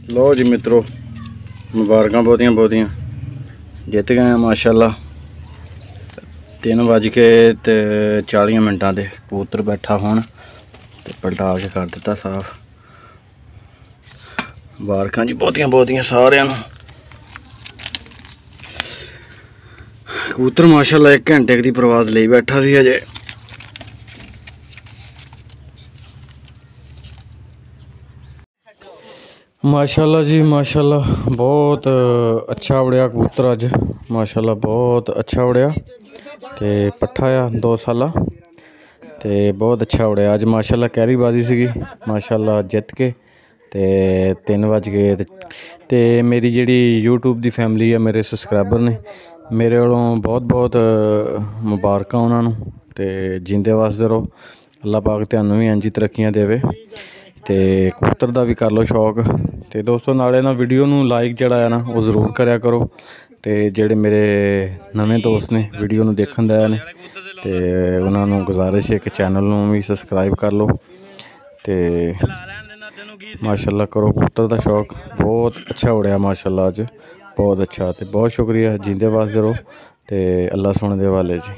लो जी मित्रों, मुबारक बहुतियां बहुतियां जित गए हैं माशाल्लाह। 3:40 दे कबूतर बैठा हुण ते पलटा के कर दिता साफ। मुबारक जी बहुतियां बहुतियां सारियां नूं। कबूतर माशाल्लाह 1 घंटे की प्रवाज ले बैठा सी अजे। माशाल्लाह जी माशाल्लाह, बहुत अच्छा उड़िया कबूतर अज माशाल्लाह, बहुत अच्छा उड़िया ते पट्ठा आ 2 साला ते बहुत अच्छा उड़िया अज माशाल्लाह। कैरीबाजी सी माशाल्लाह, जित के ते 3 बज गए ते मेरी जिहड़ी यूट्यूब दी फैमिली है, मेरे सबसक्राइबर ने, मेरे वालों बहुत बहुत मुबारक उन्होंने ते जींदे वसदे रहो। अल्लाह पाक तुहानूं भी इंज तरक्कियां देवे ते कबूतर का भी कर लो शौक। तो दोस्तों नाले ना वीडियो नूं लाइक जिहड़ा है ना वो ज़रूर करया करो ते जिहड़े मेरे नवें दोस्त ने वीडियो नूं देखण दे ने ते उन्हां नूं गुजारिश है कि चैनल नूं भी सबसक्राइब कर लो ते माशाल्लाह करो। कबूतर का शौक बहुत अच्छा उड़िया माशाल्लाह अज, बहुत अच्छा। तो बहुत शुक्रिया, जींदे वसदे रहो ते अल्लाह सुने दे हवाले जी।